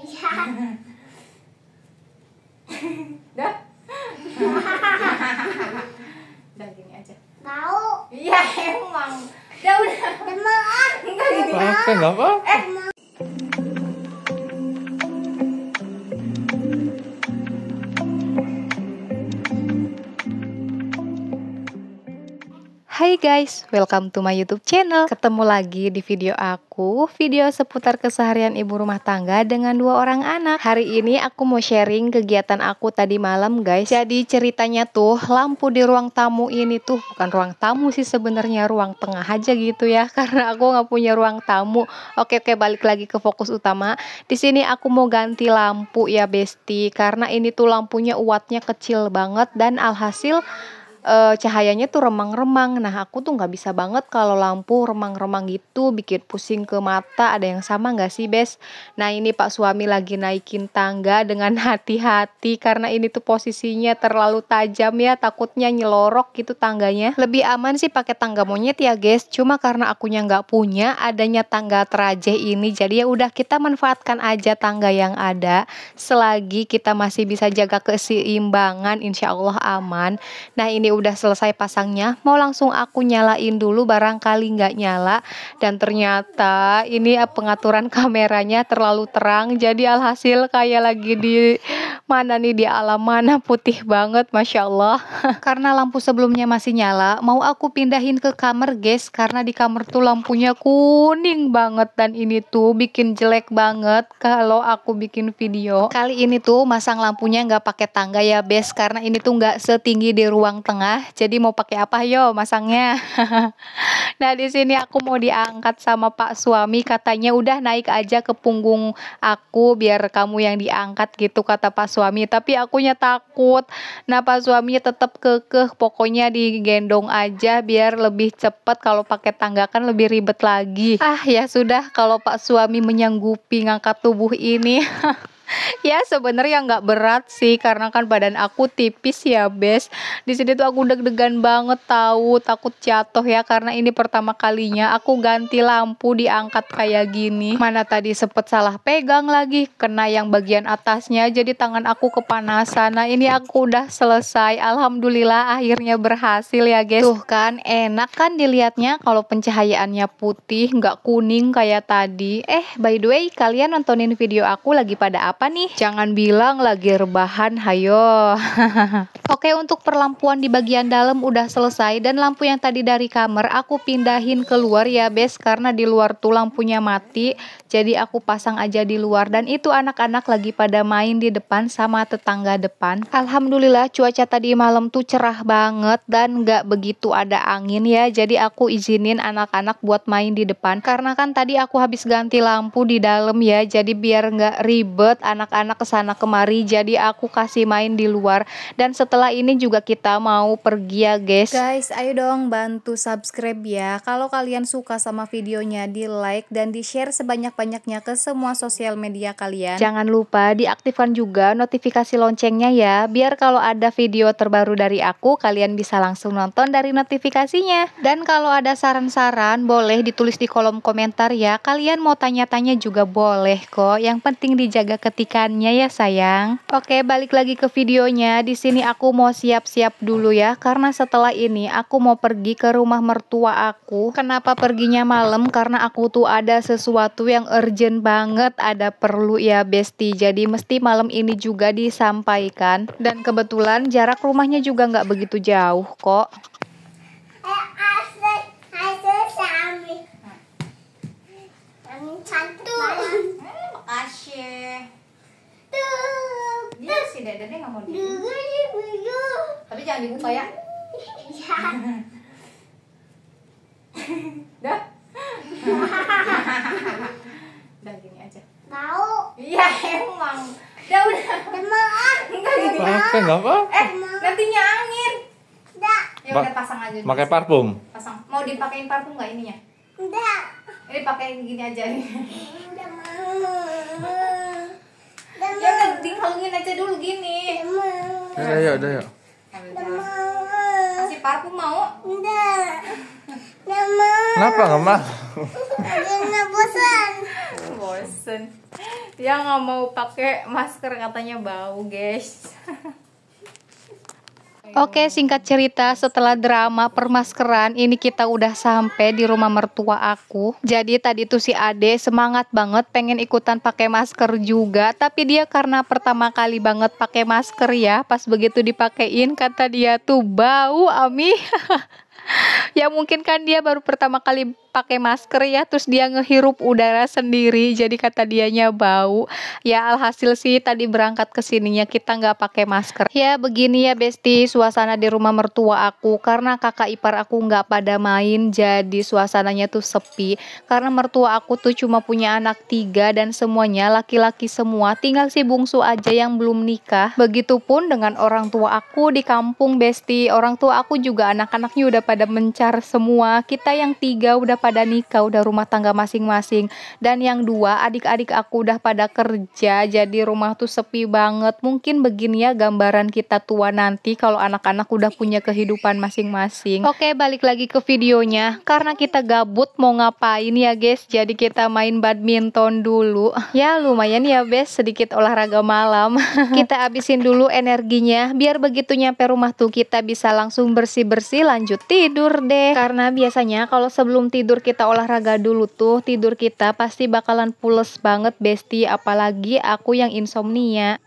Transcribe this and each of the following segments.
Dah. Udah gini aja. Mau. Iya emang. Udah. Enggak gini. Pakai nggak apa? Hai guys, welcome to my YouTube channel. Ketemu lagi di video aku, video seputar keseharian ibu rumah tangga dengan 2 orang anak. Hari ini aku mau sharing kegiatan aku tadi malam guys. Jadi ceritanya tuh lampu di ruang tamu ini tuh bukan ruang tamu sih sebenarnya, ruang tengah aja gitu ya. Karena aku nggak punya ruang tamu. Oke, balik lagi ke fokus utama. Di sini aku mau ganti lampu ya Besti, karena ini tuh lampunya wattnya kecil banget dan alhasil cahayanya tuh remang-remang. Nah aku tuh nggak bisa banget kalau lampu remang-remang gitu, bikin pusing ke mata. Ada yang sama nggak sih Bes? Nah ini Pak suami lagi naikin tangga dengan hati-hati karena ini tuh posisinya terlalu tajam ya, takutnya nyelorok gitu tangganya. Lebih aman sih pakai tangga monyet ya guys, cuma karena akunya nggak punya adanya tangga terajeh ini, jadi ya udah kita manfaatkan aja tangga yang ada selagi kita masih bisa jaga keseimbangan, insya Allah aman. Nah ini udah selesai pasangnya, mau langsung aku nyalain dulu barangkali nggak nyala, dan ternyata ini pengaturan kameranya terlalu terang, jadi alhasil kayak lagi di mana nih, di alam mana, putih banget Masya Allah. Karena lampu sebelumnya masih nyala, mau aku pindahin ke kamar guys, karena di kamar tuh lampunya kuning banget dan ini tuh bikin jelek banget kalau aku bikin video. Kali ini tuh masang lampunya nggak pakai tangga ya Bes, karena ini tuh nggak setinggi di ruang tengah. Jadi mau pakai apa yo masangnya? Nah di sini aku mau diangkat sama Pak suami, katanya udah naik aja ke punggung aku biar kamu yang diangkat gitu kata Pak suami. Tapi akunya takut. Nah Pak suaminya tetap kekeh, pokoknya digendong aja biar lebih cepat. Kalau pakai tangga kan lebih ribet lagi. Ah ya sudah, kalau Pak suami menyanggupi ngangkat tubuh ini. Ya sebenarnya nggak berat sih karena kan badan aku tipis ya Bes. Di sini tuh aku deg-degan banget tahu, takut jatuh ya karena ini pertama kalinya aku ganti lampu diangkat kayak gini. Mana tadi sempet salah pegang lagi, kena yang bagian atasnya jadi tangan aku kepanasan. Nah ini aku udah selesai, alhamdulillah akhirnya berhasil ya guys. Tuh kan enak kan dilihatnya kalau pencahayaannya putih nggak kuning kayak tadi. By the way, kalian nontonin video aku lagi pada apa nih? Jangan bilang lagi rebahan, hayo. Oke, untuk perlampuan di bagian dalam udah selesai dan lampu yang tadi dari kamar aku pindahin keluar ya Bes, karena di luar tuh lampunya mati. Jadi aku pasang aja di luar dan itu anak-anak lagi pada main di depan sama tetangga depan. Alhamdulillah cuaca tadi malam tuh cerah banget dan nggak begitu ada angin ya. Jadi aku izinin anak-anak buat main di depan karena kan tadi aku habis ganti lampu di dalam ya. Jadi biar nggak ribet anak-anak kesana kemari, jadi aku kasih main di luar. Dan setelah ini juga kita mau pergi ya guys. Guys ayo dong bantu subscribe ya. Kalau kalian suka sama videonya, di like dan di share sebanyak-banyaknya ke semua sosial media kalian. Jangan lupa diaktifkan juga notifikasi loncengnya ya, biar kalau ada video terbaru dari aku kalian bisa langsung nonton dari notifikasinya. Dan kalau ada saran-saran boleh ditulis di kolom komentar ya. Kalian mau tanya-tanya juga boleh kok, yang penting dijaga ketikannya ya sayang. Oke, balik lagi ke videonya. Di sini aku mau siap-siap dulu ya, karena setelah ini aku mau pergi ke rumah mertua aku. Kenapa perginya malam? Karena aku tuh ada sesuatu yang urgent banget, ada perlu ya Besti. Jadi mesti malam ini juga disampaikan. Dan kebetulan jarak rumahnya juga nggak begitu jauh kok. Makasih. Iya si Dede nggak mau di. Tapi jangan dibuka ya. Dah. Udah gini aja. Mau. Iya emang. Udah. Enggak gini. Pakai nggak apa? Nantinya angin. Udah. Ya udah pasang aja. Pakai parfum. Pasang. Mau dipakein parfum nggak ininya? Udah. Ini pakai gini aja nih. Udah mau. Ya udah dikalungin aja dulu gini. Udah yuk. Kasih parfum mau? Udah. Udah mau. Kenapa nggak mau? Udah bosan. Bosen. Dia nggak mau pakai masker, katanya bau, guys. Oke, singkat cerita, setelah drama permaskeran, ini kita udah sampai di rumah mertua aku. Jadi tadi tuh si Ade semangat banget pengen ikutan pakai masker juga, tapi dia karena pertama kali banget pakai masker ya, pas begitu dipakein kata dia tuh bau, Ami. Ya mungkin kan dia baru pertama kali pakai masker ya, terus dia ngehirup udara sendiri, jadi kata dianya bau. Ya alhasil sih tadi berangkat ke sininya kita nggak pakai masker. Ya begini ya besti, suasana di rumah mertua aku, karena kakak ipar aku nggak pada main, jadi suasananya tuh sepi. Karena mertua aku tuh cuma punya anak 3 dan semuanya laki-laki semua, tinggal si bungsu aja yang belum nikah. Begitupun dengan orang tua aku di kampung besti, orang tua aku juga anak-anaknya udah pada mencar semua. Kita yang 3 udah pada nikah, udah rumah tangga masing-masing, dan yang 2 adik-adik aku udah pada kerja, jadi rumah tuh sepi banget. Mungkin begini ya gambaran kita tua nanti kalau anak-anak udah punya kehidupan masing-masing. Oke, balik lagi ke videonya. Karena kita gabut mau ngapain ya guys, jadi kita main badminton dulu. Ya lumayan ya guys, sedikit olahraga malam. Kita habisin dulu energinya, biar begitu nyampe rumah tuh kita bisa langsung bersih-bersih lanjut tidur deh. Karena biasanya kalau sebelum tidur kita olahraga dulu tuh, tidur kita pasti bakalan pules banget besti, apalagi aku yang insomnia.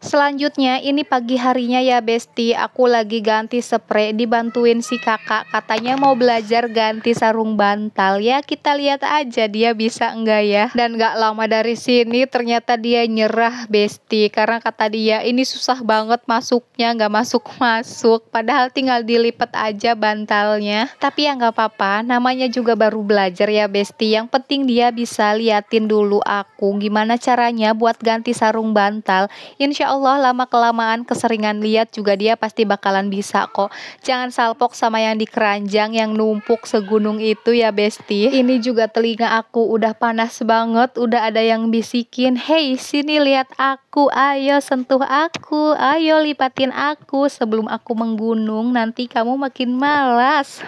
Selanjutnya ini pagi harinya ya besti, aku lagi ganti spray dibantuin si kakak, katanya mau belajar ganti sarung bantal. Ya kita lihat aja dia bisa enggak ya. Dan gak lama dari sini ternyata dia nyerah besti, karena kata dia ini susah banget masuknya, gak masuk-masuk, padahal tinggal dilipat aja bantalnya. Tapi ya gak apa-apa, namanya juga baru belajar ya besti, yang penting dia bisa liatin dulu aku gimana caranya buat ganti sarung bantal. Insya Allah lama-kelamaan keseringan lihat juga dia pasti bakalan bisa kok. Jangan salpok sama yang di keranjang yang numpuk segunung itu ya besti. Ini juga telinga aku udah panas banget, udah ada yang bisikin, "Hey sini lihat aku, ayo sentuh aku, ayo lipatin aku, sebelum aku menggunung nanti kamu makin malas."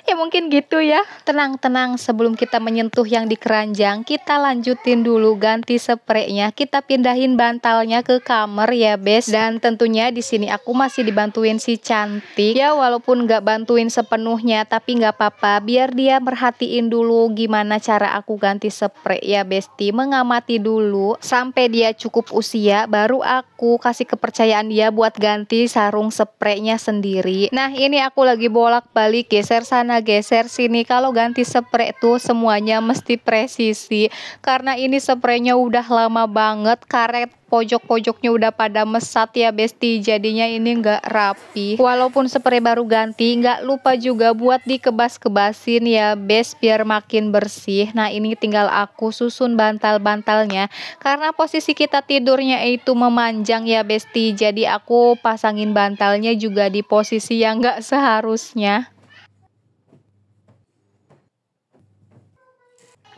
Ya mungkin gitu ya. Tenang-tenang, sebelum kita menyentuh yang di keranjang, kita lanjutin dulu ganti spraynya. Kita pindahin bantalnya ke kamar ya bes. Dan tentunya di sini aku masih dibantuin si cantik ya, walaupun nggak bantuin sepenuhnya, tapi nggak apa-apa, biar dia merhatiin dulu gimana cara aku ganti spray ya besti. Mengamati dulu sampai dia cukup usia, baru aku kasih kepercayaan dia buat ganti sarung spraynya sendiri. Nah ini aku lagi bolak-balik geser sana geser sini. Kalau ganti spray tuh semuanya mesti presisi, karena ini spraynya udah lama banget, karet pojok-pojoknya udah pada mesat ya besti, jadinya ini nggak rapi. Walaupun spray baru ganti, nggak lupa juga buat dikebas-kebasin ya bes, biar makin bersih. Nah ini tinggal aku susun bantal-bantalnya, karena posisi kita tidurnya itu memanjang ya besti, jadi aku pasangin bantalnya juga di posisi yang nggak seharusnya.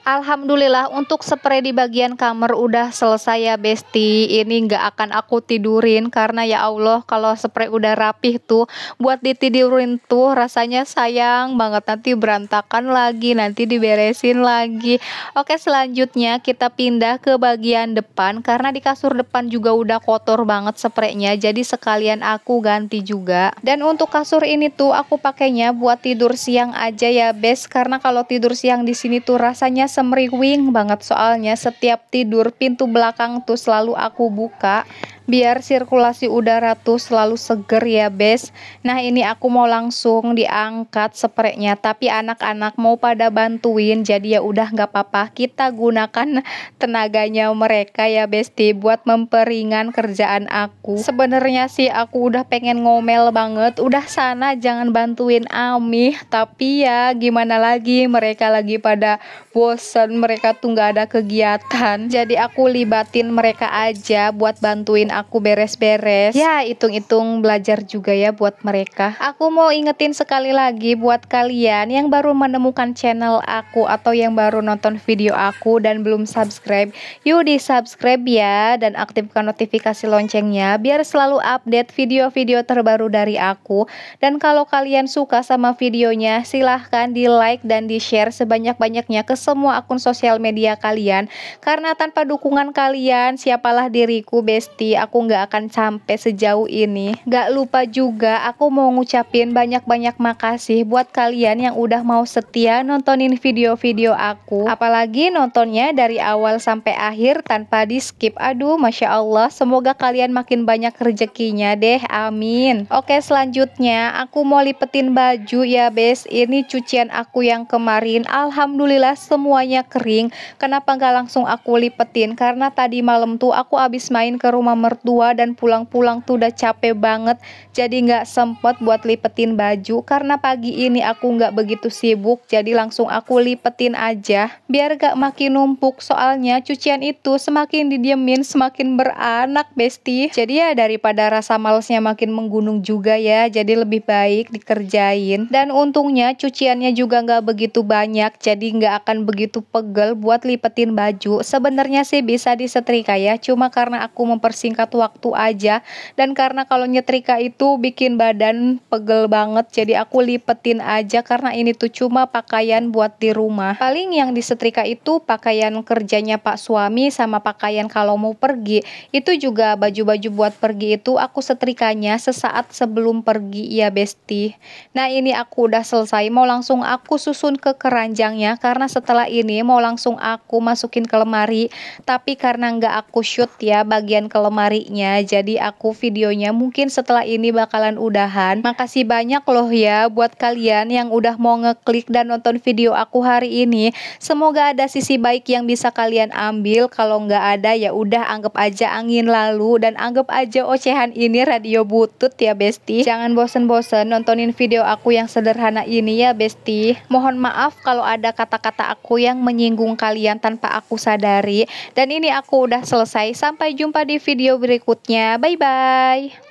Alhamdulillah untuk spray di bagian kamar udah selesai ya besti. Ini nggak akan aku tidurin, karena ya Allah kalau spray udah rapih tuh buat ditidurin tuh rasanya sayang banget, nanti berantakan lagi, nanti diberesin lagi. Oke, selanjutnya kita pindah ke bagian depan, karena di kasur depan juga udah kotor banget spraynya, jadi sekalian aku ganti juga. Dan untuk kasur ini tuh aku pakainya buat tidur siang aja ya bes, karena kalau tidur siang di sini tuh rasanya semriwing banget, soalnya setiap tidur pintu belakang tuh selalu aku buka biar sirkulasi udara tuh selalu seger ya bes. Nah ini aku mau langsung diangkat spraynya, tapi anak-anak mau pada bantuin, jadi ya udah nggak apa-apa, kita gunakan tenaganya mereka ya besti buat memperingan kerjaan aku. Sebenarnya sih aku udah pengen ngomel banget, udah sana jangan bantuin Ami, tapi ya gimana lagi, mereka lagi pada bosen, mereka tuh nggak ada kegiatan, jadi aku libatin mereka aja buat bantuin aku beres-beres. Ya, hitung-hitung belajar juga ya buat mereka. Aku mau ingetin sekali lagi buat kalian yang baru menemukan channel aku atau yang baru nonton video aku dan belum subscribe, yuk di subscribe ya, dan aktifkan notifikasi loncengnya biar selalu update video-video terbaru dari aku. Dan kalau kalian suka sama videonya, silahkan di like dan di share sebanyak-banyaknya ke semua akun sosial media kalian, karena tanpa dukungan kalian, siapalah diriku besti, aku nggak akan sampai sejauh ini. Gak lupa juga aku mau ngucapin banyak-banyak makasih buat kalian yang udah mau setia nontonin video-video aku, apalagi nontonnya dari awal sampai akhir tanpa di skip. Aduh, Masya Allah, semoga kalian makin banyak rezekinya deh, amin. Oke, selanjutnya aku mau lipetin baju ya bes. Ini cucian aku yang kemarin, alhamdulillah semuanya kering. Kenapa nggak langsung aku lipetin? Karena tadi malam tuh aku abis main ke rumah mertua dan pulang-pulang tuh udah capek banget, jadi nggak sempet buat lipetin baju. Karena pagi ini aku nggak begitu sibuk, jadi langsung aku lipetin aja biar gak makin numpuk. Soalnya cucian itu semakin didiemin semakin beranak besti. Jadi ya daripada rasa malesnya makin menggunung juga ya, jadi lebih baik dikerjain. Dan untungnya cuciannya juga nggak begitu banyak, jadi nggak akan begitu pegel buat lipetin baju. Sebenarnya sih bisa disetrika ya, cuma karena aku mempersingkat waktu aja, dan karena kalau nyetrika itu bikin badan pegel banget, jadi aku lipetin aja karena ini tuh cuma pakaian buat di rumah. Paling yang disetrika itu pakaian kerjanya Pak suami sama pakaian kalau mau pergi. Itu juga baju-baju buat pergi itu aku setrikanya sesaat sebelum pergi ya besti. Nah, ini aku udah selesai, mau langsung aku susun ke keranjangnya karena setelah ini mau langsung aku masukin ke lemari. Tapi karena nggak aku shoot ya bagian ke lemarinya, jadi aku videonya mungkin setelah ini bakalan udahan. Makasih banyak loh ya buat kalian yang udah mau ngeklik dan nonton video aku hari ini. Semoga ada sisi baik yang bisa kalian ambil. Kalau nggak ada ya udah anggap aja angin lalu, dan anggap aja ocehan ini radio butut ya besti. Jangan bosen-bosen nontonin video aku yang sederhana ini ya besti. Mohon maaf kalau ada kata-kata aku yang menyinggung kalian tanpa aku sadari. Dan ini aku udah selesai. Sampai jumpa di video berikutnya. Bye bye.